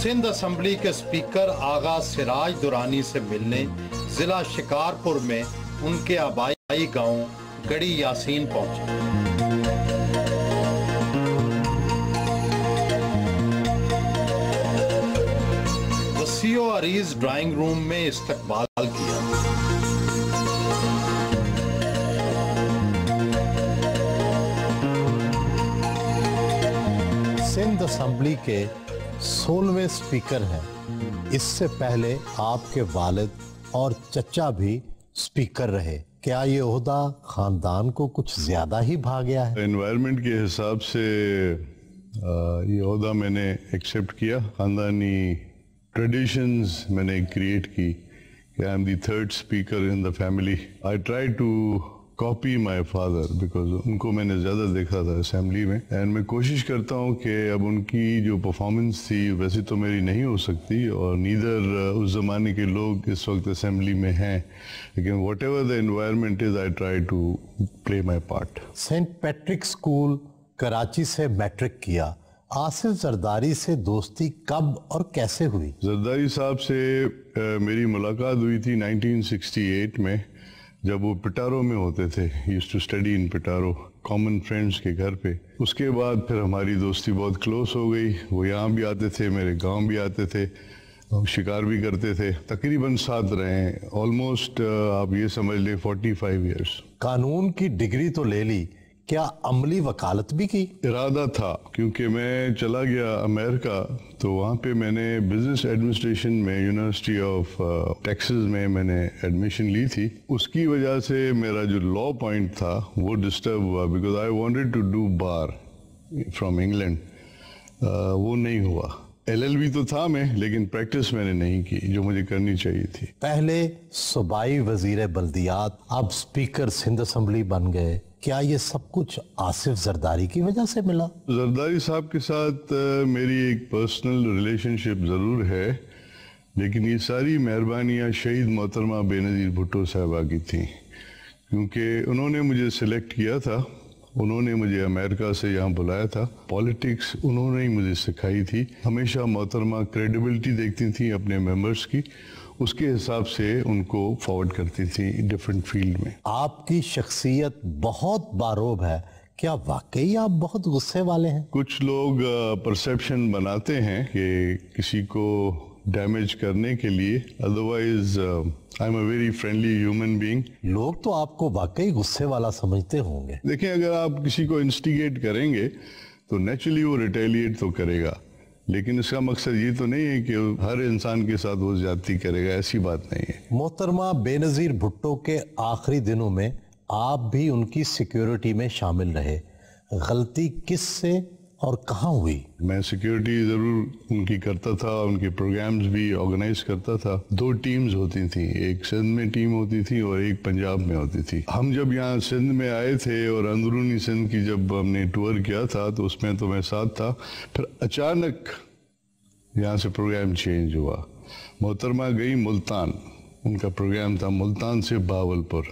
Sindh assembly کے speaker Agha Siraj Durrani سے ملنے ضلع شکارپور میں ان کے آبائی گاؤں گڑی یاسین پہنچے۔ وسیع و عریض ڈرائنگ روم میں استقبال کیا۔ سندھ اسمبلی کے 16ویں اسپیکر ہیں۔ اس سے پہلے آپ کے والد اور چچا بھی اسپیکر رہے۔ کیا یہ عہدہ خاندان کو کچھ زیادہ ہی بھا گیا ہے؟ انوائرمنٹ کے حساب سے یہ عہدہ میں نے ایکسیپٹ کیا۔ خاندانی ٹریڈیشنز میں نے کریٹ کی کہ I am the third speaker in the family. I try to copy my father because ان کو میں نے زیادہ دیکھا تھا اسمبلی میں، اینڈ میں کوشش کرتا ہوں کہ اب ان کی جو پرفارمنس تھی ویسے تو میری نہیں ہو سکتی، اور نیدر اس زمانے کے لوگ اس وقت اسمبلی میں ہیں، لیکن what ever the environment is I try to play my part. Saint Patrick School Karachi سے میٹرک کیا۔ آصف زرداری سے دوستی کب اور کیسے ہوئی؟ زرداری صاحب سے میری ملاقات ہوئی تھی 1968 میں، جب وہ پٹارو میں ہوتے تھے۔ Used to study in Petaro, common friends کے گھر پہ۔ اس کے بعد پھر ہماری دوستی بہت کلوز ہو گئی۔ وہ یہاں بھی آتے تھے، میرے گاؤں بھی آتے تھے، شکار بھی کرتے تھے۔ تقریباً ساتھ رہے ہیں، آلموسٹ آپ یہ سمجھ لیں 45 ایئرس۔ قانون کی ڈگری تو لے لی، کیا عملی وکالت بھی کی؟ ارادہ تھا، کیونکہ میں چلا گیا امریکہ تو وہاں پہ میں نے بزنس ایڈمنسٹریشن میں یونیورسٹی آف ٹیکسس میں نے ایڈمیشن لی تھی۔ اس کی وجہ سے میرا جو لا پوائنٹ تھا وہ ڈسٹرب ہوا، because I wanted to do bar from England. وہ نہیں ہوا۔ LLB تو تھا میں، لیکن پریکٹس میں نے نہیں کی جو مجھے کرنی چاہیے تھی۔ پہلے صوبائی وزیر بلدیات، اب اسپیکر سندھ اسمبلی بن گئے۔ کیا یہ سب کچھ آصف زرداری کی وجہ سے ملا؟ زرداری صاحب کے ساتھ میری ایک پرسنل ریلیشن شپ ضرور ہے، لیکن یہ ساری مہربانیاں شہید محترمہ بے نظیر بھٹو صاحبہ کی تھیں، کیونکہ انہوں نے مجھے سلیکٹ کیا تھا، انہوں نے مجھے امریکہ سے یہاں بلایا تھا۔ پالیٹکس انہوں نے ہی مجھے سکھائی تھی۔ ہمیشہ محترمہ کریڈیبلٹی دیکھتی تھیں اپنے ممبرس کی، اس کے حساب سے ان کو فارورڈ کرتی تھی ڈیفرنٹ فیلڈ میں۔ آپ کی شخصیت بہت باروب ہے، کیا واقعی آپ بہت غصے والے ہیں؟ کچھ لوگ پرسیپشن بناتے ہیں کہ کسی کو ڈیمیج کرنے کے لیے، otherwise I am a very friendly human being. لوگ تو آپ کو واقعی غصے والا سمجھتے ہوں گے۔ دیکھیں، اگر آپ کسی کو انسٹیگیٹ کریں گے تو نیچرلی وہ ریٹیلیٹ تو کرے گا، لیکن اس کا مقصد یہ تو نہیں ہے کہ ہر انسان کے ساتھ وہ زیادتی کرے گا، ایسی بات نہیں ہے۔ محترمہ بے نظیر بھٹو کے آخری دنوں میں آپ بھی ان کی سیکیورٹی میں شامل رہے، غلطی کس سے اور کہاں ہوئی؟ میں سیکیورٹی ضرور ان کی کرتا تھا، ان کے پروگرامز بھی آرگنائز کرتا تھا۔ 2 ٹیمز ہوتی تھیں، ایک سندھ میں ٹیم ہوتی تھی اور ایک پنجاب میں ہوتی تھی۔ ہم جب یہاں سندھ میں آئے تھے اور اندرونی سندھ کی جب ہم نے ٹور کیا تھا تو اس میں تو میں ساتھ تھا، پھر اچانک یہاں سے پروگرام چینج ہوا۔ محترمہ گئی ملتان، ان کا پروگرام تھا ملتان سے بہاولپور،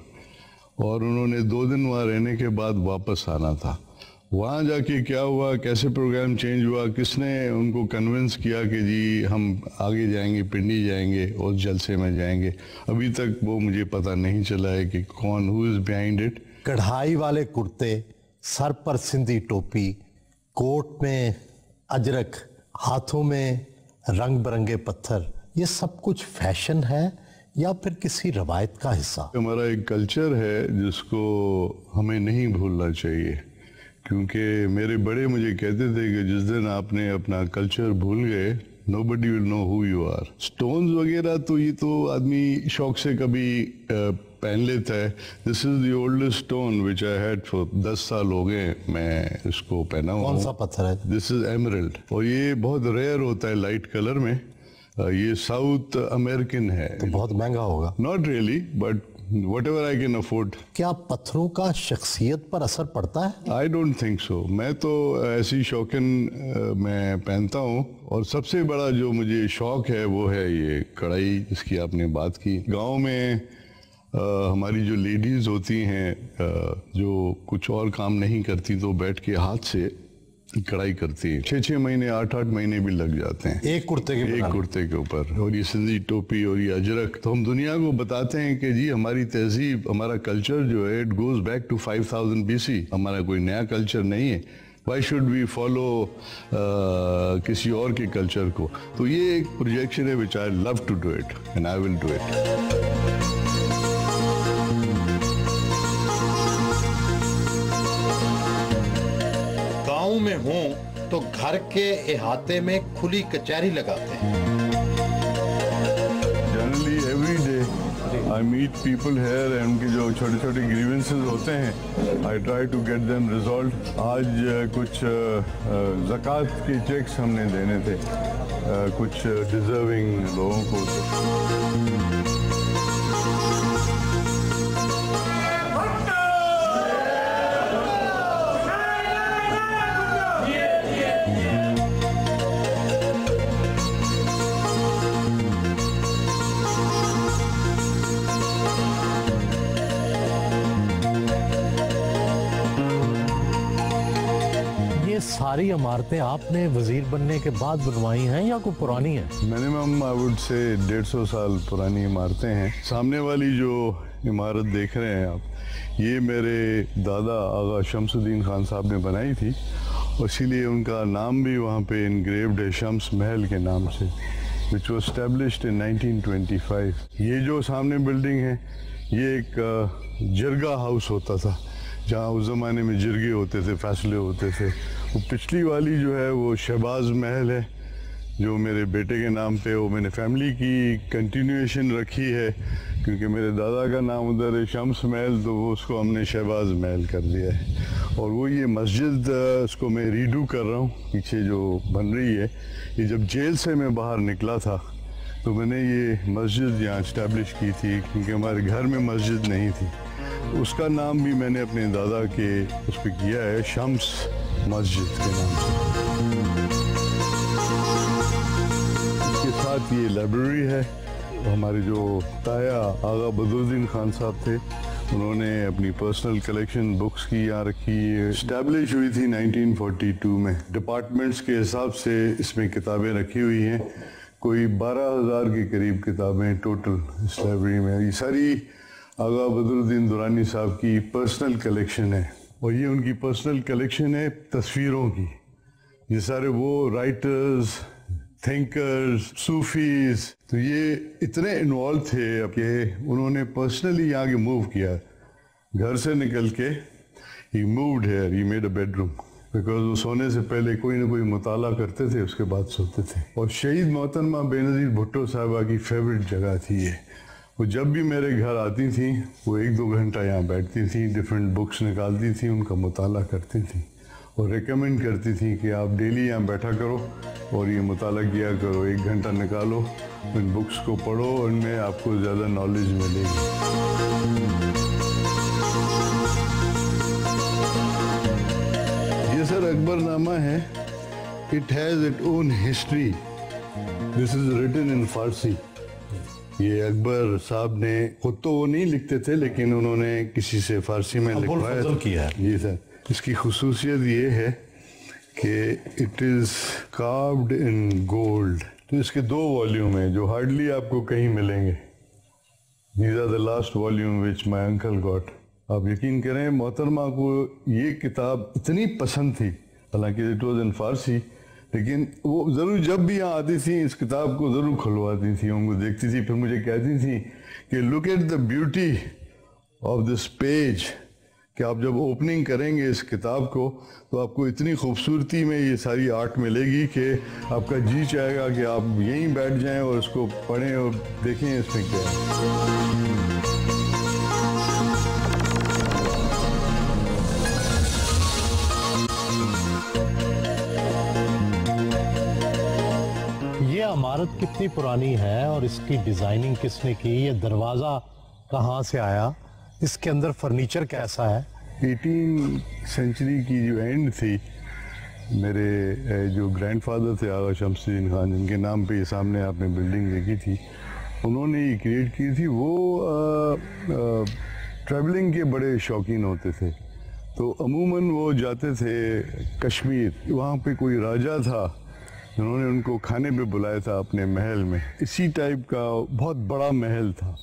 اور انہوں نے 2 دن وہاں رہنے کے بعد واپس آنا تھا۔ وہاں جا کے کیا ہوا، کیسے پروگرام چینج ہوا، کس نے ان کو کنونس کیا کہ جی ہم آگے جائیں گے، پنڈی جائیں گے اور جلسے میں جائیں گے، ابھی تک وہ مجھے پتہ نہیں چلا ہے کہ کون، ہو از بیہائنڈ اٹ۔ کڑھائی والے کرتے، سر پر سندھی ٹوپی، کوٹ میں اجرک، ہاتھوں میں رنگ برنگے پتھر، یہ سب کچھ فیشن ہے یا پھر کسی روایت کا حصہ؟ ہمارا ایک کلچر ہے جس کو ہمیں نہیں بھولنا چاہیے، کیونکہ میرے بڑے مجھے کہتے تھے کہ جس دن آپ نے اپنا کلچر بھول گئے nobody will know who you are۔ Stones وغیرہ تو یہ تو آدمی شوق سے کبھی پہن لیتا ہے۔ This is the oldest stone which I had for 10 سال ہو گئے میں اس کو پہنا ہوں۔ کون سا پتھر ہے؟ This is emerald، اور یہ بہت ریئر ہوتا ہے لائٹ کلر میں، یہ ساؤتھ امریکن ہے۔ تو بہت مہنگا ہوگا۔ Not really, but whatever I can afford۔ کیا پتھروں کا شخصیت پر اثر پڑتا ہے؟ I don't think so۔ میں تو ایسی شوقین میں پہنتا ہوں، اور سب سے بڑا جو مجھے شوق ہے وہ ہے یہ کڑھائی، جس کی آپ نے بات کی۔ گاؤں میں ہماری جو لیڈیز ہوتی ہیں جو کچھ اور کام نہیں کرتی تو بیٹھ کے ہاتھ سے کڑھائی کرتی ہیں، 6 مہینے 8 مہینے بھی لگ جاتے ہیں ایک کرتے کے اوپر. اور یہ سندھی ٹوپی اور یہ اجرک، تو ہم دنیا کو بتاتے ہیں کہ جی ہماری تہذیب، ہمارا کلچر جو ہے it goes back to 5000 BC، ہمارا کوئی نیا کلچر نہیں ہے. وائی شوڈ وی فالو کسی اور کے کلچر کو؟ تو یہ ایک پروجیکشن ہے which I love to do it and I will do it. گاؤں میں ہوں تو گھر کے احاطے میں کھلی کچہری لگاتے ہیں. Generally every day I meet people here and ان کے جو چھوٹے چھوٹے grievances ہوتے ہیں I try to get them resolved. آج کچھ زکوٰۃ کے چیکس ہم نے دینے تھے کچھ ڈیزرونگ لوگوں کو. ساری عمارتیں آپ نے وزیر بننے کے بعد بنوائی ہیں یا کوئی پرانی ہیں؟ منیمم آئی وڈ سے 150 سال پرانی عمارتیں ہیں. سامنے والی جو عمارت دیکھ رہے ہیں آپ، یہ میرے دادا آغا شمس الدین خان صاحب نے بنائی تھی، اسی لیے ان کا نام بھی وہاں پہ انگریوڈ ہے شمس محل کے نام سے، which was established in 1925. یہ جو سامنے بلڈنگ ہے یہ ایک جرگہ ہاؤس ہوتا تھا جہاں اس زمانے میں جرگے ہوتے تھے، فیصلے ہوتے تھے. وہ پچھلی والی جو ہے وہ شہباز محل ہے جو میرے بیٹے کے نام پہ، وہ میں نے فیملی کی کنٹینیویشن رکھی ہے کیونکہ میرے دادا کا نام ادھر ہے شمس محل، تو وہ اس کو ہم نے شہباز محل کر دیا ہے. اور وہ یہ مسجد اس کو میں ریڈو کر رہا ہوں پیچھے جو بن رہی ہے. یہ جب جیل سے میں باہر نکلا تھا تو میں نے یہ مسجد یہاں اسٹیبلش کی تھی کیونکہ ہمارے گھر میں مسجد نہیں تھی. اس کا نام بھی میں نے اپنے دادا کے اس پہ کیا ہے شمس مسجد کے نام سے. اس کے ساتھ یہ لائبریری ہے. ہمارے جو تایا آغا بدرالدین خان صاحب تھے انہوں نے اپنی پرسنل کلیکشن بکس کی یہاں رکھی ہے. اسٹیبلش ہوئی تھی 1942 میں. ڈپارٹمنٹس کے حساب سے اس میں کتابیں رکھی ہوئی ہیں، کوئی 12,000 کے قریب کتابیں ٹوٹل اس لائبریری میں. یہ ساری آغا بدرالدین درانی صاحب کی پرسنل کلیکشن ہے، اور یہ ان کی پرسنل کلیکشن ہے تصویروں کی. یہ سارے وہ رائٹرز، تھنکرز، صوفیز، تو یہ اتنے انوالو تھے کہ انہوں نے پرسنلی یہاں کے موو کیا. گھر سے نکل کے ہی moved here, he made a bedroom, because وہ سونے سے پہلے کوئی نہ کوئی مطالعہ کرتے تھے، اس کے بعد سوتے تھے. اور شہید محترمہ بے نظیر بھٹو صاحبہ کی فیوریٹ جگہ تھی یہ. وہ جب بھی میرے گھر آتی تھیں وہ 1-2 گھنٹہ یہاں بیٹھتی تھیں، ڈفرینٹ بکس نکالتی تھیں، ان کا مطالعہ کرتی تھیں اور ریکمینڈ کرتی تھیں کہ آپ ڈیلی یہاں بیٹھا کرو اور یہ مطالعہ کیا کرو، 1 گھنٹہ نکالو، ان بکس کو پڑھو، ان میں آپ کو زیادہ نالج ملے گی. یہ سر اکبر نامہ ہے. It has its own history. This is written in Farsi. یہ اکبر صاحب نے خود تو وہ نہیں لکھتے تھے لیکن انہوں نے کسی سے فارسی میں لکھوایا ہے. جی سر. اس کی خصوصیت یہ ہے کہ اٹ از کاروڈ ان گولڈ. تو اس کے 2 والیوم ہیں جو ہارڈلی آپ کو کہیں ملیں گے. These are the last volume which my uncle got. آپ یقین کریں محترمہ کو یہ کتاب اتنی پسند تھی، حالانکہ اٹ واز ان فارسی، لیکن وہ ضرور جب بھی یہاں آتی تھیں اس کتاب کو ضرور کھلواتی تھیں، ان کو دیکھتی تھی، پھر مجھے کہتی تھیں کہ look at the beauty of this page, کہ آپ جب اوپننگ کریں گے اس کتاب کو تو آپ کو اتنی خوبصورتی میں یہ ساری آرٹ ملے گی کہ آپ کا جی چاہے گا کہ آپ یہیں بیٹھ جائیں اور اس کو پڑھیں اور دیکھیں اس میں کیا ہے. یہ عمارت کتنی پرانی ہے اور اس کی ڈیزائننگ کس نے کی؟ یہ دروازہ کہاں سے آیا؟ اس کے اندر فرنیچر کیسا ہے؟ 18 سینچری کی جو اینڈ تھی، میرے جو گرینڈ فادر تھے آغا شمس الدین خان، جن کے نام پہ یہ سامنے آپ نے بلڈنگ دیکھی تھی، انہوں نے یہ کریٹ کی تھی. وہ ٹریولنگ کے بڑے شوقین ہوتے تھے, تو عموماً وہ جاتے تھے کشمیر. وہاں پہ کوئی راجا تھا, انہوں نے ان کو کھانے پہ بلایا تھا اپنے محل میں. اسی ٹائپ کا بہت بڑا محل تھا.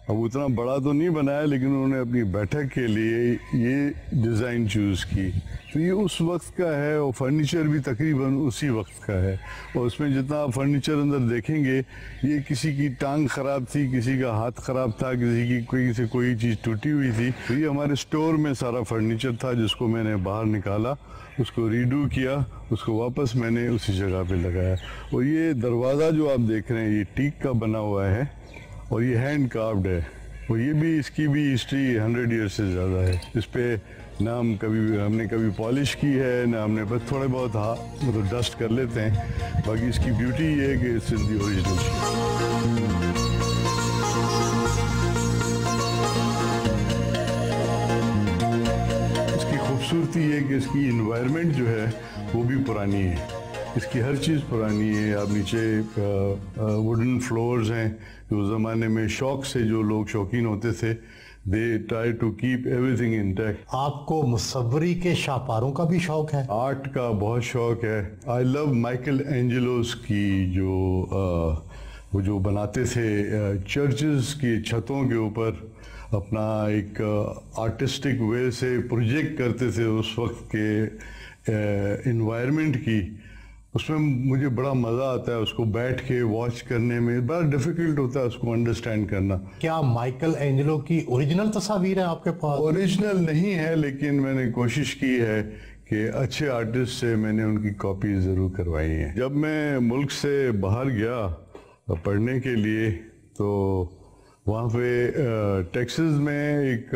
اب اتنا بڑا تو نہیں بنایا, لیکن انہوں نے اپنی بیٹھک کے لیے یہ ڈیزائن چوز کی. تو یہ اس وقت کا ہے, اور فرنیچر بھی تقریباً اسی وقت کا ہے. اور اس میں جتنا آپ فرنیچر اندر دیکھیں گے, یہ کسی کی ٹانگ خراب تھی, کسی کا ہاتھ خراب تھا, کسی کی کوئی چیز ٹوٹی ہوئی تھی. تو یہ ہمارے اسٹور میں سارا فرنیچر تھا, جس کو میں نے باہر نکالا, اس کو ریڈو کیا, اس کو واپس میں نے اسی جگہ پہ لگایا. اور یہ دروازہ جو آپ دیکھ رہے ہیں, یہ ٹیک کا بنا ہوا ہے, اور یہ ہینڈ کاروڈ ہے. اور یہ بھی, اس کی بھی ہسٹری 100 ایئر سے زیادہ ہے. اس پہ نہ ہم نے کبھی پالش کی ہے, نہ ہم نے بس تھوڑے بہت مطلب ڈسٹ کر لیتے ہیں. باقی اس کی بیوٹی یہ ہے کہ سندھی اوریجنل اس کی خوبصورتی یہ ہے کہ اس کی انوائرمنٹ جو ہے وہ بھی پرانی ہے. اس کی ہر چیز پرانی ہے. آپ نیچے ووڈن فلورز ہیں, جو زمانے میں شوق سے جو لوگ شوقین ہوتے تھے, they try to keep everything intact. آپ کو مصوری کے شاہپاروں کا بھی شوق ہے؟ آرٹ کا بہت شوق ہے. I love مائیکل اینجلوز کی وہ جو بناتے تھے چرچز کی چھتوں کے اوپر, اپنا ایک آرٹسٹک وے سے پروجیکٹ کرتے تھے اس وقت کے انوائرمنٹ کی. اس میں مجھے بڑا مزہ آتا ہے اس کو بیٹھ کے واچ کرنے میں. بڑا ڈیفیکلٹ ہوتا ہے اس کو انڈرسٹینڈ کرنا. کیا مائیکل اینجلو کی اوریجنل تصاویر ہیں آپ کے پاس؟ اوریجنل نہیں ہے, لیکن میں نے کوشش کی ہے کہ اچھے آرٹسٹ سے میں نے ان کی کاپی ضرور کروائی ہیں. جب میں ملک سے باہر گیا پڑھنے کے لیے, تو وہاں پہ ٹیکسز میں ایک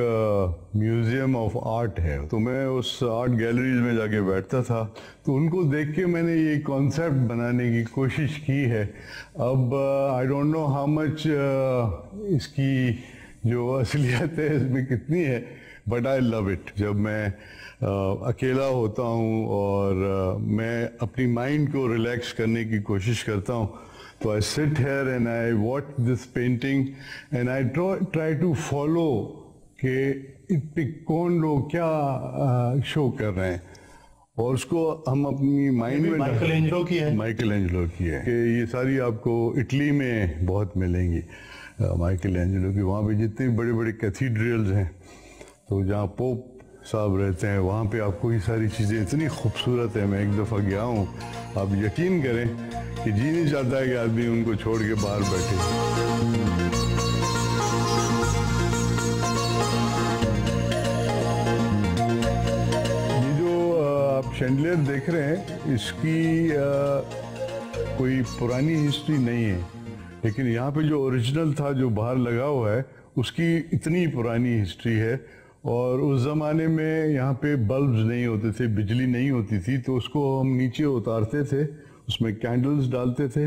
میوزیم آف آرٹ ہے, تو میں اس آرٹ گیلریز میں جا کے بیٹھتا تھا. تو ان کو دیکھ کے میں نے یہ کانسیپٹ بنانے کی کوشش کی ہے. اب I don't know how much اس کی جو اصلیت ہے اس میں کتنی ہے, بٹ آئی لو اٹ. جب میں اکیلا ہوتا ہوں اور میں اپنی مائنڈ کو ریلیکس کرنے کی کوشش کرتا ہوں, تو I sit here and I watch this painting and I try to follow کہ اس پہ کون لوگ کیا شو کر رہے ہیں, اور اس کو ہم اپنی مائنڈ میں. مائیکل اینجلو کی ہے. مائیکل اینجلو کی ہے کہ یہ ساری آپ کو اٹلی میں بہت ملیں گی مائیکل اینجلو کی. وہاں پہ جتنے بڑے بڑے کیتھیڈرلز ہیں, تو جہاں پوپ صاحب رہتے ہیں, وہاں پہ آپ کو یہ ساری چیزیں اتنی خوبصورت ہیں. میں ایک دفعہ گیا ہوں, آپ یقین کریں کہ جی نہیں چاہتا ہے کہ آدمی ان کو چھوڑ کے باہر بیٹھے. یہ جو آپ شینڈلیئر دیکھ رہے ہیں, اس کی کوئی پرانی ہسٹری نہیں ہے, لیکن یہاں پہ جو اوریجنل تھا جو باہر لگا ہوا ہے, اس کی اتنی پرانی ہسٹری ہے. اور اس زمانے میں یہاں پہ بلبز نہیں ہوتے تھے, بجلی نہیں ہوتی تھی, تو اس کو ہم نیچے اتارتے تھے, اس میں کینڈلز ڈالتے تھے,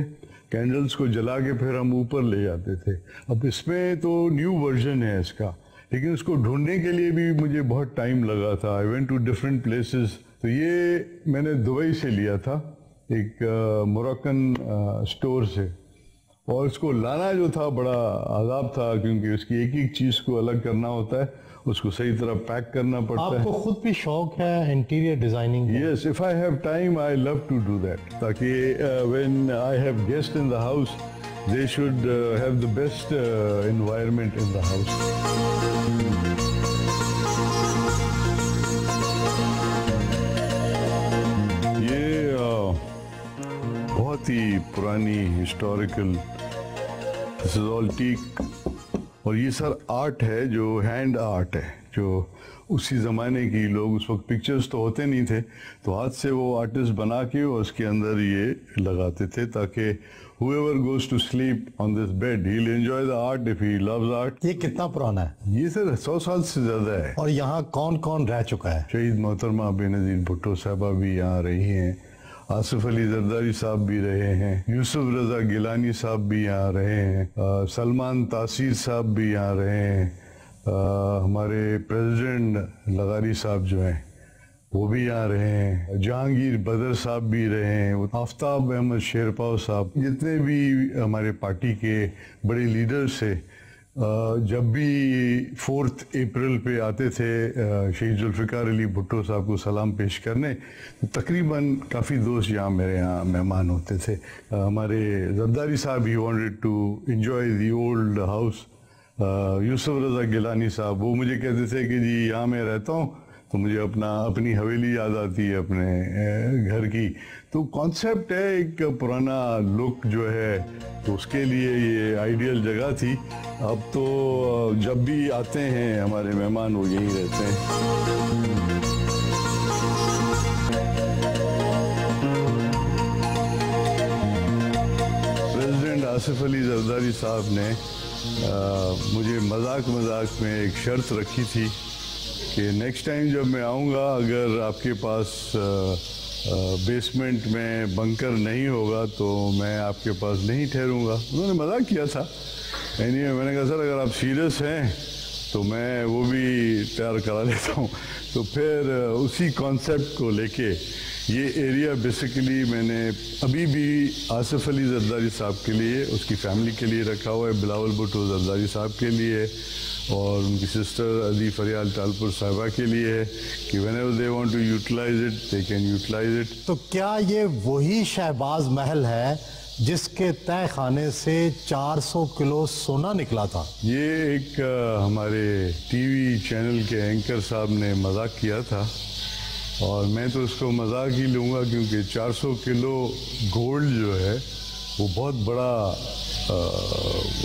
کینڈلز کو جلا کے پھر ہم اوپر لے جاتے تھے. اب اس میں تو نیو ورژن ہے اس کا, لیکن اس کو ڈھونڈنے کے لیے بھی مجھے بہت ٹائم لگا تھا. I went to different places. تو یہ میں نے دبئی سے لیا تھا, ایک موراکن اسٹور سے, اور اس کو لانا جو تھا بڑا عذاب تھا, کیونکہ اس کی ایک ایک چیز کو الگ کرنا ہوتا ہے, اس کو صحیح طرح پیک کرنا پڑتا ہے. آپ کو خود بھی شوق ہے interior designing? Yes, if I have time, I love to do that. تاکہ when I have guests in the house, they should have the best environment in the house. یہ بہت ہی پرانی historical, this is all teak. اور یہ سر art ہے جو hand art ہے, جو اسی زمانے کی لوگ, اس وقت پکچرز تو ہوتے نہیں تھے, تو ہاتھ سے وہ آرٹسٹ بنا کے اس کے اندر یہ لگاتے تھے, تاکہ whoever goes to sleep on this bed, he'll enjoy the art if he loves art. یہ کتنا پرانا ہے؟ یہ سر 100 سال سے زیادہ ہے. اور یہاں کون کون رہ چکا ہے؟ شہید محترمہ بے نظیر بھٹو صاحبہ بھی یہاں رہی ہیں, آصف علی زرداری صاحب بھی رہے ہیں, یوسف رضا گیلانی صاحب بھی یہاں رہے ہیں, سلمان تاثیر صاحب بھی یہاں رہے ہیں, ہمارے پریزیڈنٹ لغاری صاحب جو ہیں وہ بھی آ رہے ہیں، جہانگیر بدر صاحب بھی رہے ہیں، آفتاب احمد شیرپاؤ صاحب، جتنے بھی ہمارے پارٹی کے بڑے لیڈرز تھے جب بھی 4 اپریل پہ آتے تھے شہید ذوالفقار علی بھٹو صاحب کو سلام پیش کرنے، تقریباً کافی دوست یہاں میرے یہاں مہمان ہوتے تھے. ہمارے زرداری صاحب he wanted to enjoy the old house. Yousaf Raza Gilani صاحب وہ مجھے کہتے تھے کہ جی یہاں میں رہتا ہوں تو مجھے اپنی حویلی یاد آتی ہے اپنے گھر کی. تو کانسیپٹ ہے ایک پرانا لک جو ہے تو اس کے لیے یہ آئیڈیل جگہ تھی. اب تو جب بھی آتے ہیں ہمارے مہمان وہ یہیں رہتے ہیں. پریزیڈنٹ آصف علی زرداری صاحب نے مجھے مذاق میں ایک شرط رکھی تھی کہ نیکسٹ ٹائم جب میں آؤں گا اگر آپ کے پاس بیسمنٹ میں بنکر نہیں ہوگا تو میں آپ کے پاس نہیں ٹھہروں گا. انہوں نے مذاق کیا تھا. میں نے کہا سر اگر آپ سیریس ہیں تو میں وہ بھی تیار کرا لیتا ہوں. تو پھر اسی کانسیپٹ کو لے کے یہ ایریا بیسیکلی میں نے ابھی بھی آصف علی زرداری صاحب کے لیے، اس کی فیملی کے لیے رکھا ہوا ہے، بلاول بھٹو زرداری صاحب کے لیے اور ان کی سسٹر علی فریال ٹالپور صاحبہ کے لیے ہے کہ whenever they want to utilize it, they can utilize it. تو کیا یہ وہی شہباز محل ہے جس کے تہ خانے سے 400 کلو سونا نکلا تھا؟ یہ ایک ہمارے ٹی وی چینل کے اینکر صاحب نے مذاق کیا تھا اور میں تو اس کو مذاق ہی لوں گا کیونکہ 400 کلو گولڈ جو ہے وہ بہت بڑا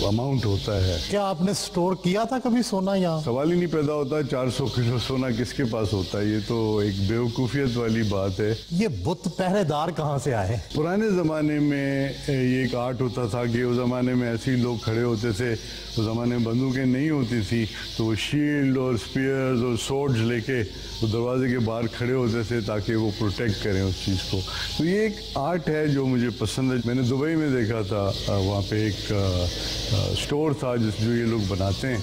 اماؤنٹ ہوتا ہے. کیا آپ نے سٹور کیا تھا کبھی سونا یہاں؟ سوال ہی نہیں پیدا ہوتا 400 کلو سونا کس کے پاس ہوتا ہے. یہ تو ایک بیوقوفیت والی بات ہے. یہ بت پہرے دار کہاں سے آئے؟ پرانے زمانے میں یہ ایک آرٹ ہوتا تھا کہ اس زمانے میں ایسے لوگ کھڑے ہوتے تھے. اس زمانے میں بندوقیں نہیں ہوتی تھی تو وہ شیلڈ اور سپیئرز اور سورڈز لے کے وہ دروازے کے باہر کھڑے ہوتے تھے تاکہ وہ پروٹیکٹ کریں اس چیز کو. تو یہ ایک آرٹ ہے جو مجھے پسند ہے. میں نے دبئی میں دیکھا تھا وہاں پہ ایک سٹور تھا جو یہ لوگ بناتے ہیں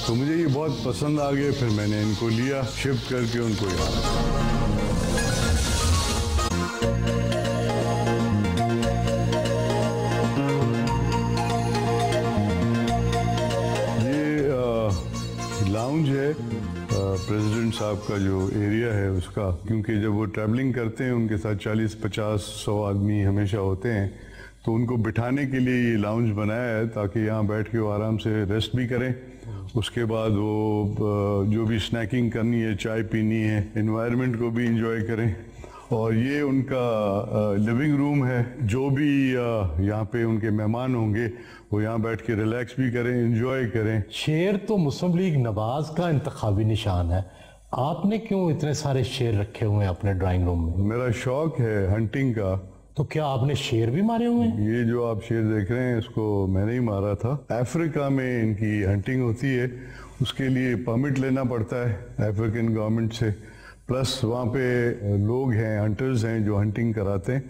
تو مجھے یہ بہت پسند آ گئے. پھر میں نے ان کو لیا شفٹ کر کے ان کو لاؤنج ہے پریزیڈنٹ صاحب کا جو ایریا ہے اس کا، کیونکہ جب وہ ٹریولنگ کرتے ہیں ان کے ساتھ 40-50-100 آدمی ہمیشہ ہوتے ہیں تو ان کو بٹھانے کے لیے یہ لاؤنج بنایا ہے تاکہ یہاں بیٹھ کے وہ آرام سے ریسٹ بھی کریں. اس کے بعد وہ جو بھی سنیکنگ کرنی ہے، چائے پینی ہے، انوائرمنٹ کو بھی انجوائے کریں. اور یہ ان کا لیونگ روم ہے. جو بھی یہاں پہ ان کے مہمان ہوں گے وہ یہاں بیٹھ کے ریلیکس بھی کریں، انجوائے کریں. شیر تو مسلم لیگ نواز کا انتخابی نشان ہے. آپ نے کیوں اتنے سارے شیر رکھے ہوئے ہیں اپنے ڈرائنگ روم میں؟ میرا شوق ہے ہنٹنگ کا. تو کیا آپ نے شیر بھی مارے ہوئے ہیں؟ یہ جو آپ شیر دیکھ رہے ہیں اس کو میں نے ہی مارا تھا. افریقہ میں ان کی ہنٹنگ ہوتی ہے، اس کے لیے پرمٹ لینا پڑتا ہے افریقن گورنمنٹ سے. پلس وہاں پہ لوگ ہیں، ہنٹرز ہیں جو ہنٹنگ کراتے ہیں.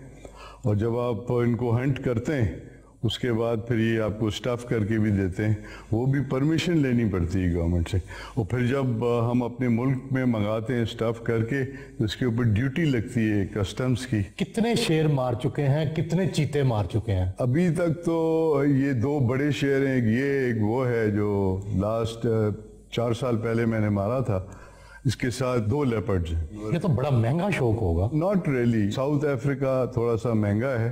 اور جب آپ ان کو ہنٹ کرتے ہیں اس کے بعد پھر یہ آپ کو اسٹاف کر کے بھی دیتے ہیں. وہ بھی پرمیشن لینی پڑتی ہے گورنمنٹ سے. اور پھر جب ہم اپنے ملک میں منگاتے ہیں اسٹاف کر کے تو اس کے اوپر ڈیوٹی لگتی ہے کسٹمز کی. کتنے شیر مار چکے ہیں؟ کتنے چیتے مار چکے ہیں؟ ابھی تک تو یہ 2 بڑے شیر ہیں. ایک وہ ہے جو لاسٹ 4 سال پہلے میں نے مارا تھا. اس کے ساتھ 2 لیپرڈز ہیں. یہ تو بڑا مہنگا شوق ہوگا. Not really. ساؤتھ افریقہ تھوڑا سا مہنگا ہے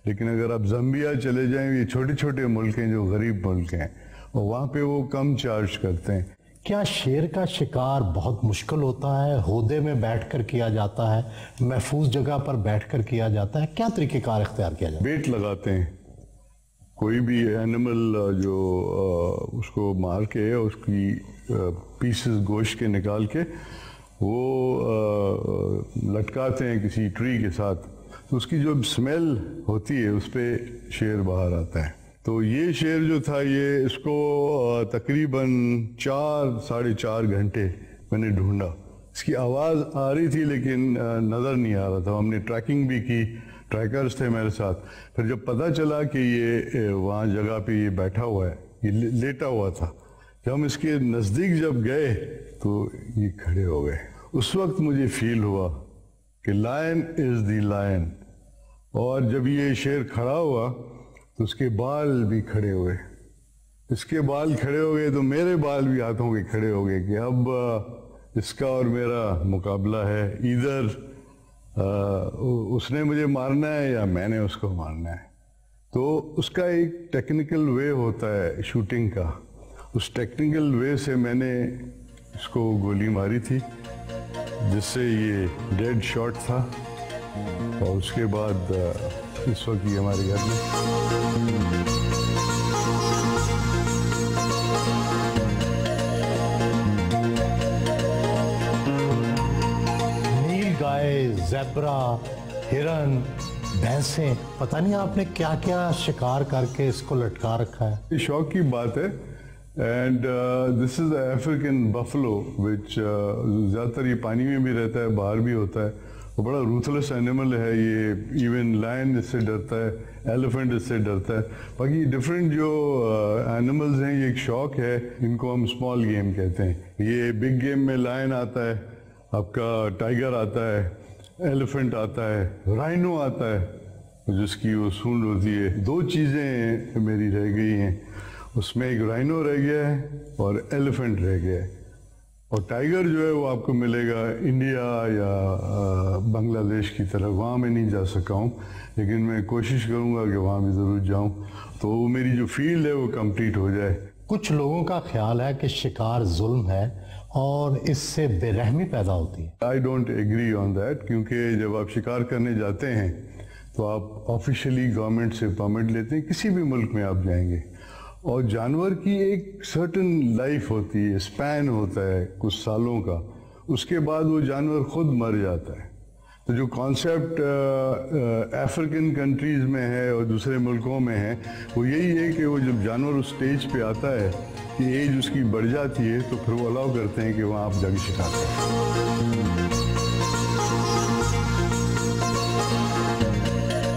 لیکن اگر آپ زمبیا چلے جائیں یہ چھوٹے چھوٹے ملک ہیں جو غریب ملک ہیں اور وہاں پہ وہ کم چارج کرتے ہیں. کیا شیر کا شکار بہت مشکل ہوتا ہے؟ ہودے میں بیٹھ کر کیا جاتا ہے، محفوظ جگہ پر بیٹھ کر کیا جاتا ہے؟ کیا طریقہ کار اختیار کیا جاتا ہے؟ بیٹ لگاتے ہیں. کوئی بھی اینیمل جو اس کو مار کے اس کی پیسز گوشت کے نکال کے وہ لٹکاتے ہیں کسی ٹری کے ساتھ. اس کی جو سمیل ہوتی ہے اس پہ شیر باہر آتا ہے. تو یہ شیر جو تھا یہ اس کو تقریباً 4-4.5 گھنٹے میں نے ڈھونڈا. اس کی آواز آ رہی تھی لیکن نظر نہیں آ رہا تھا. ہم نے ٹریکنگ بھی کی، ٹریکرز تھے میرے ساتھ. پھر جب پتہ چلا کہ یہ وہاں جگہ پہ یہ بیٹھا ہوا ہے، یہ لیٹا ہوا تھا، جب ہم اس کے نزدیک جب گئے تو یہ کھڑے ہو گئے اس وقت مجھے فیل ہوا کہ لائن از دی لائن. اور جب یہ شیر کھڑا ہوا تو اس کے بال بھی کھڑے ہوئے. اس کے بال کھڑے ہو گئے تو میرے بال بھی ہاتھوں کے کھڑے ہو گئے کہ اب اس کا اور میرا مقابلہ ہے. ادھر اس نے مجھے مارنا ہے یا میں نے اس کو مارنا ہے. تو اس کا ایک ٹیکنیکل وے ہوتا ہے شوٹنگ کا. اس ٹیکنیکل وے سے میں نے اس کو گولی ماری تھی جس سے یہ ڈیڈ شاٹ تھا. اور اس کے بعد اس وقت یہ ہمارے گھر میں. نیل گائے، زیبرا، ہرن، بھینسیں، پتہ نہیں آپ نے کیا کیا شکار کر کے اس کو لٹکا رکھا ہے. یہ شوق کی بات ہے. And this is African buffalo which زیادہ تر یہ پانی میں بھی رہتا ہے، باہر بھی ہوتا ہے. وہ بڑا روتھلیس اینیمل ہے. یہ ایون لائن اس سے ڈرتا ہے، ایلیفنٹ اس سے ڈرتا ہے. باقی ڈفرینٹ جو اینیملز ہیں یہ ایک شوق ہے. ان کو ہم اسمال گیم کہتے ہیں. یہ بگ گیم میں لائن آتا ہے، آپ کا ٹائیگر آتا ہے، ایلیفنٹ آتا ہے، رائنو آتا ہے جس کی وہ سونڈ ہوتی ہے. 2 چیزیں میری رہ گئی ہیں. اس میں ایک رائنو رہ گیا ہے اور ایلیفنٹ رہ گیا ہے. اور ٹائیگر جو ہے وہ آپ کو ملے گا انڈیا یا بنگلہ دیش کی طرف. وہاں میں نہیں جا سکا ہوں لیکن میں کوشش کروں گا کہ وہاں بھی ضرور جاؤں تو میری جو فیلڈ ہے وہ کمپلیٹ ہو جائے. کچھ لوگوں کا خیال ہے کہ شکار ظلم ہے اور اس سے بے رحمی پیدا ہوتی ہے. I don't agree on that. کیونکہ جب آپ شکار کرنے جاتے ہیں تو آپ آفیشلی گورنمنٹ سے پرمٹ لیتے ہیں. کسی بھی ملک میں آپ جائیں گے اور جانور کی ایک سرٹن لائف ہوتی ہے، اسپین ہوتا ہے کچھ سالوں کا. اس کے بعد وہ جانور خود مر جاتا ہے. تو جو کانسیپٹ افریقن کنٹریز میں ہے اور دوسرے ملکوں میں ہے وہ یہی ہے کہ وہ جب جانور اس سٹیج پہ آتا ہے کہ ایج اس کی بڑھ جاتی ہے تو پھر وہ الاؤ کرتے ہیں کہ وہاں آپ جا کے شکار کریں.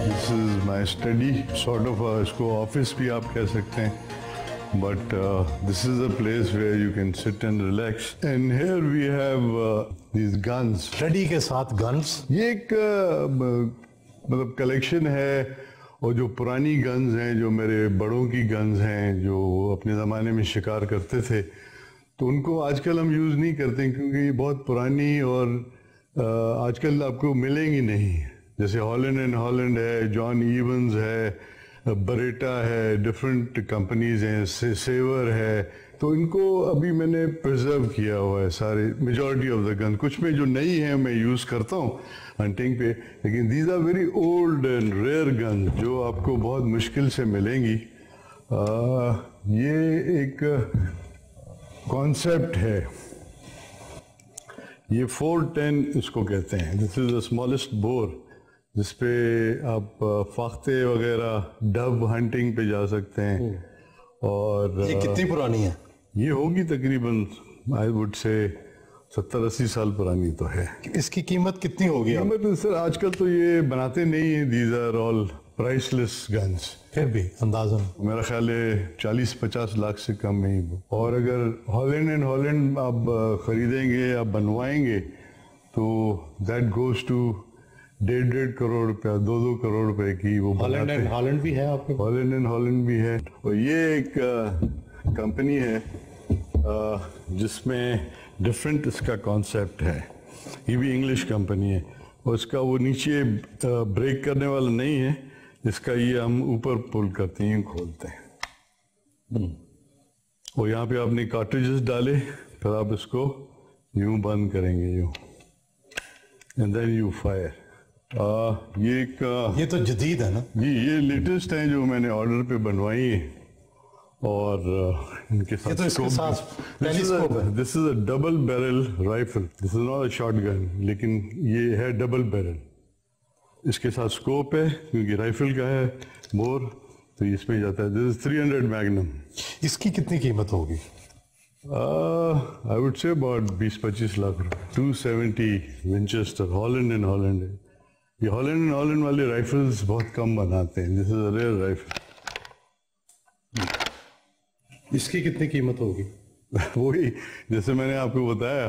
دس از مائی اسٹڈی سارٹ آف. اس کو آفس بھی آپ کہہ سکتے ہیں. But this is a place where you can sit and relax. And here we have these guns. Study کے ساتھ گنز. یہ ایک مطلب کلیکشن ہے اور جو پرانی گنز ہیں، جو میرے بڑوں کی گنز ہیں جو اپنے زمانے میں شکار کرتے تھے، تو ان کو آج کل ہم یوز نہیں کرتے کیونکہ یہ بہت پرانی اور آج کل آپ کو ملیں گی نہیں. جیسے ہالینڈ اینڈ ہالینڈ ہے، جان ایونز ہے، بریٹا ہے، ڈفرینٹ کمپنیز ہیں، سیور ہے. تو ان کو ابھی میں نے پرزرو کیا ہوا ہے سارے میجورٹی آف دا گن. کچھ میں جو نئی ہیں میں یوز کرتا ہوں ہنٹنگ پہ، لیکن these are very old and rare gun جو آپ کو بہت مشکل سے ملیں گی. یہ ایک کانسیپٹ ہے. یہ 410 اس کو کہتے ہیں. دس از دا اسمالسٹ بور جس پہ آپ فاختے وغیرہ ڈب ہنٹنگ پہ جا سکتے ہیں. اور یہ کتنی پرانی ہے؟ یہ ہوگی تقریباً آئی وڈ سے 70-80 سال پرانی تو ہے. اس کی قیمت کتنی ہوگی؟ قیمت سر آج کل تو یہ بناتے نہیں ہیں. These are all priceless guns. پھر بھی اندازاً میرا خیال ہے 40-50 لاکھ سے کم نہیں. اور اگر ہالینڈ اینڈ ہالینڈ آپ خریدیں گے یا بنوائیں گے تو دیٹ گوز ٹو 1.5 کروڑ روپیہ 2 کروڑ روپے کی وہ بناتے ہیں. ہالینڈ بھی ہے آپ کے؟ ہالینڈ اینڈ ہالینڈ بھی ہے. اور یہ ایک کمپنی ہے جس میں ڈفرینٹ اس کا کانسیپٹ ہے. یہ بھی انگلش کمپنی ہے اور اس کا وہ نیچے بریک کرنے والا نہیں ہے. اس کا یہ ہم اوپر پل کرتے ہیں، کھولتے ہیں اور یہاں پہ آپ نے کارٹریجز ڈالے، پھر آپ اس کو یوں بند کریں گے یوں، اینڈ دین یو فائر. یہ تو جدید ہے نا جی. یہ لیٹسٹ ہیں جو میں نے آرڈر پہ بنوائی ہیں. اور ان کے ساتھ this is a double barrel rifle. This is not a short gun لیکن یہ ہے ڈبل بیرل. اس کے ساتھ اسکوپ ہے کیونکہ رائفل کا ہے بور تو اس میں جاتا ہے. دس از 300 میگنم. اس کی کتنی قیمت ہوگی؟ I would say about 20-25 lakh روپے. 270 ونچسٹر ہالینڈ اینڈ ہالینڈ ہے. یہ ہالینڈ اینڈ ہالینڈ والے رائفلز بہت کم بناتے ہیں. دس از اے ریئر رائفل. اس کی کتنی قیمت ہوگی؟ وہی جیسے میں نے آپ کو بتایا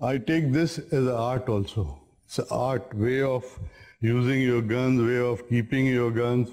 I take this as an art also. It's an art, way of using your guns, way of keeping your guns.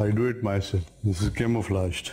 I do it myself. This is camouflaged.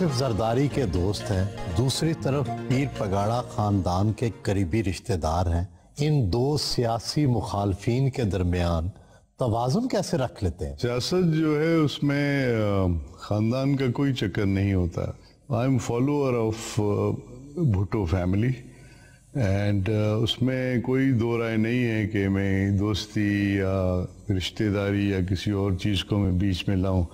Asif Zardari کے دوست ہیں، دوسری طرف پیر پگاڑا خاندان کے قریبی رشتہ دار ہیں، ان دو سیاسی مخالفین کے درمیان توازن کیسے رکھ لیتے ہیں؟ سیاست جو ہے اس میں خاندان کا کوئی چکر نہیں ہوتا. I am follower of Bhutto family and اس میں کوئی دو رائے نہیں ہے کہ میں دوستی یا رشتہ داری یا کسی اور چیز کو میں بیچ میں لاؤں.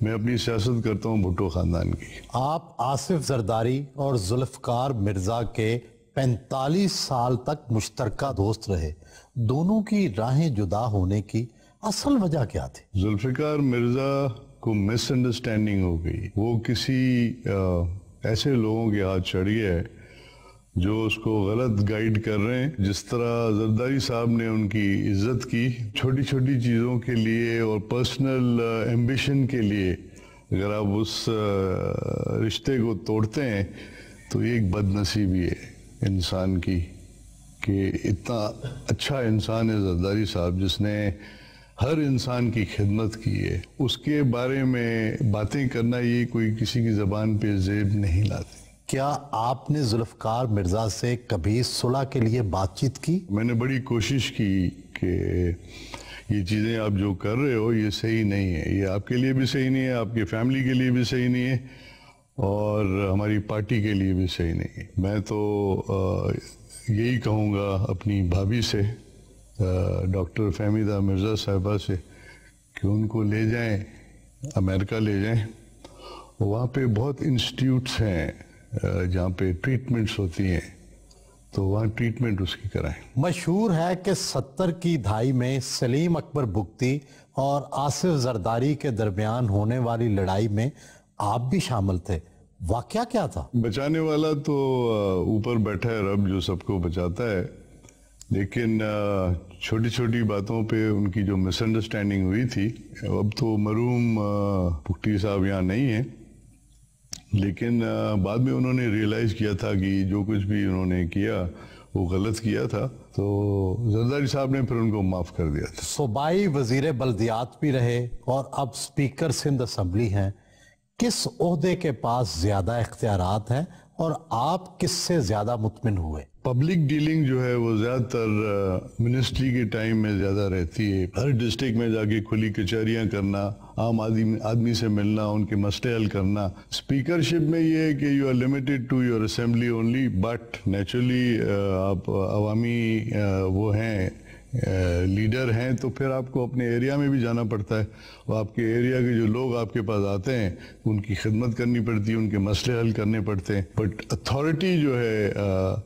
میں اپنی سیاست کرتا ہوں بھٹو خاندان کی. آپ آصف زرداری اور ذوالفقار مرزا کے 45 سال تک مشترکہ دوست رہے، دونوں کی راہیں جدا ہونے کی اصل وجہ کیا تھی؟ ذوالفقار مرزا کو مس انڈرسٹینڈنگ ہو گئی. وہ کسی ایسے لوگوں کے ہاتھ چڑھ گیا ہے جو اس کو غلط گائیڈ کر رہے ہیں. جس طرح زرداری صاحب نے ان کی عزت کی چھوٹی چھوٹی چیزوں کے لیے اور پرسنل ایمبیشن کے لیے، اگر آپ اس رشتے کو توڑتے ہیں تو یہ ایک بد نصیبی ہے انسان کی کہ اتنا اچھا انسان ہے زرداری صاحب جس نے ہر انسان کی خدمت کی ہے. اس کے بارے میں باتیں کرنا یہ کوئی کسی کی زبان پہ زیب نہیں لاتے. کیا آپ نے ذوالفقار مرزا سے کبھی صلح کے لیے بات چیت کی؟ میں نے بڑی کوشش کی کہ یہ چیزیں آپ جو کر رہے ہو یہ صحیح نہیں ہے، یہ آپ کے لیے بھی صحیح نہیں ہے، آپ کی فیملی کے لیے بھی صحیح نہیں ہے اور ہماری پارٹی کے لیے بھی صحیح نہیں ہے. میں تو یہی کہوں گا اپنی بھابھی سے، ڈاکٹر فہمیدہ مرزا صاحبہ سے، کہ ان کو لے جائیں امریکہ لے جائیں. وہاں پہ بہت انسٹیٹیوٹس ہیں جہاں پہ ٹریٹمنٹس ہوتی ہیں، تو وہاں ٹریٹمنٹ اس کی کرائیں. مشہور ہے کہ 70 کی دہائی میں سلیم اکبر بگٹی اور آصف زرداری کے درمیان ہونے والی لڑائی میں آپ بھی شامل تھے، واقعہ کیا تھا؟ بچانے والا تو اوپر بیٹھا ہے رب جو سب کو بچاتا ہے، لیکن چھوٹی چھوٹی باتوں پہ ان کی جو مس انڈرسٹینڈنگ ہوئی تھی. اب تو مرحوم بگٹی صاحب یہاں نہیں ہیں، لیکن بعد میں انہوں نے ریئلائز کیا تھا کہ جو کچھ بھی انہوں نے کیا وہ غلط کیا تھا، تو زرداری صاحب نے پھر ان کو معاف کر دیا تھا. صوبائی وزیر بلدیات بھی رہے اور اب سپیکر سندھ اسمبلی ہیں. کس عہدے کے پاس زیادہ اختیارات ہیں اور آپ کس سے زیادہ مطمئن ہوئے؟ پبلک ڈیلنگ جو ہے وہ زیادہ تر منسٹری کے ٹائم میں زیادہ رہتی ہے. ہر ڈسٹرکٹ میں جا کے کھلی کچہریاں کرنا، عام آدمی سے ملنا، ان کے مسئلے حل کرنا. اسپیکرشپ میں یہ ہے کہ you are limited to your assembly only, but naturally آپ عوامی وہ ہیں لیڈر ہیں تو پھر آپ کو اپنے ایریا میں بھی جانا پڑتا ہے اور آپ کے ایریا کے جو لوگ آپ کے پاس آتے ہیں ان کی خدمت کرنی پڑتی ہے، ان کے مسئلے حل کرنے پڑتے ہیں. بٹ اتھارٹی جو ہے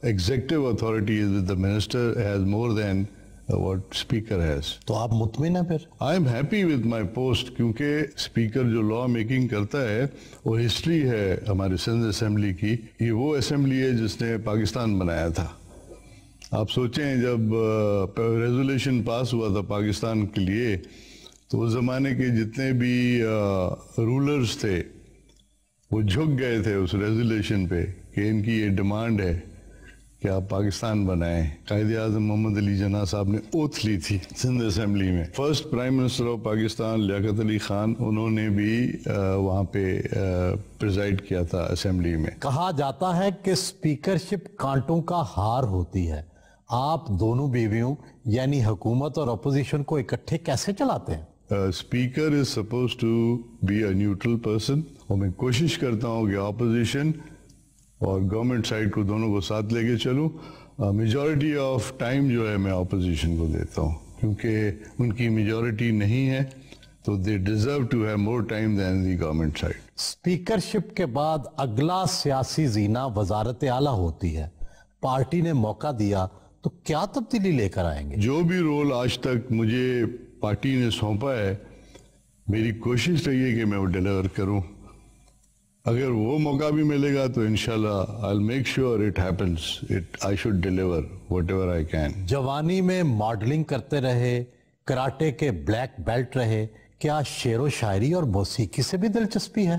executive authority is with the minister has more then what speaker has. تو آپ مطمئن ہیں پھر؟ I am happy with my post کیونکہ اسپیکر جو لا میکنگ کرتا ہے وہ ہسٹری ہے ہمارے سندھ اسمبلی کی. یہ وہ اسمبلی ہے جس نے پاکستان بنایا تھا. آپ سوچیں جب ریزولیشن پاس ہوا تھا پاکستان کے لیے تو اس زمانے کے جتنے بھی رولرز تھے وہ جھک گئے تھے اس ریزولیشن پہ کہ ان کی یہ ڈیمانڈ ہے کہ آپ پاکستان بنائیں. قائد اعظم محمد علی جناح صاحب نے اوتھ لی تھی سندھ اسمبلی میں. First prime minister of Pakistan Liaquat Ali Khan انہوں نے بھی وہاں پہ پریزائڈ کیا تھا اسمبلی میں. کہا جاتا ہے کہ اسپیکرشپ کانٹوں کا ہار ہوتی ہے. آپ دونوں بیویوں یعنی حکومت اور اپوزیشن کو اکٹھے کیسے چلاتے ہیں؟ Speaker is suppose to be a neutral person اور میں کوشش کرتا ہوں کہ اپوزیشن اور گورنمنٹ سائڈ کو دونوں کو ساتھ لے کے چلوں. میجورٹی آف ٹائم جو ہے میں اپوزیشن کو دیتا ہوں کیونکہ ان کی میجورٹی نہیں ہے تو they deserve to have more time than the government side. اسپیکرشپ کے بعد اگلا سیاسی زینہ وزارت اعلیٰ ہوتی ہے. پارٹی نے موقع دیا تو کیا تبدیلی لے کر آئیں گے؟ جو بھی رول آج تک مجھے پارٹی نے سونپا ہے میری کوشش رہی ہے کہ میں وہ ڈیلیور کروں. اگر وہ موقع بھی ملے گا تو انشاءاللہ I'll make sure it happens. I should deliver whatever I can. جوانی میں ماڈلنگ کرتے رہے، کراٹے کے بلیک بیلٹ رہے، کیا شعر و شاعری اور موسیقی سے بھی دلچسپی ہے؟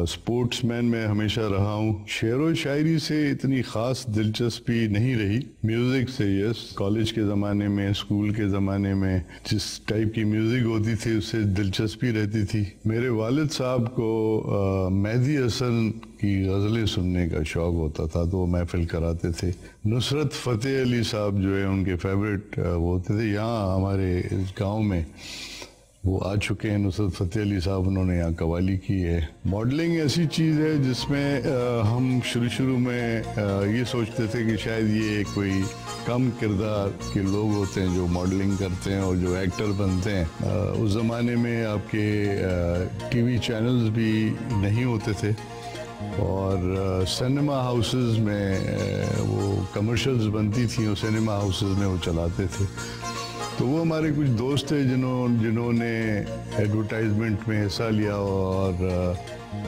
سپورٹس مین میں ہمیشہ رہا ہوں. شعر و شاعری سے اتنی خاص دلچسپی نہیں رہی. میوزک سے یس، کالج کے زمانے میں، اسکول کے زمانے میں جس ٹائپ کی میوزک ہوتی تھی اس سے دلچسپی رہتی تھی. میرے والد صاحب کو مہدی حسن کی غزلیں سننے کا شوق ہوتا تھا تو وہ محفل کراتے تھے. نصرت فتح علی صاحب جو ہے ان کے فیوریٹ وہ ہوتے تھے. یہاں ہمارے گاؤں میں وہ آ چکے ہیں نصرت فتح علی صاحب، انہوں نے یہاں قوالی کی ہے. ماڈلنگ ایسی چیز ہے جس میں ہم شروع میں یہ سوچتے تھے کہ شاید یہ کوئی کم کردار کے لوگ ہوتے ہیں جو ماڈلنگ کرتے ہیں اور جو ایکٹر بنتے ہیں. اس زمانے میں آپ کے ٹی وی چینلز بھی نہیں ہوتے تھے اور سینما ہاؤسز میں وہ کمرشلز بنتی تھیں اور سینما ہاؤسز میں وہ چلاتے تھے. تو وہ ہمارے کچھ دوست تھے جنہوں نے ایڈورٹائزمنٹ میں حصہ لیا اور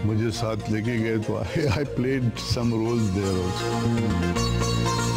مجھے ساتھ لے کے گئے تو I played some roles there also.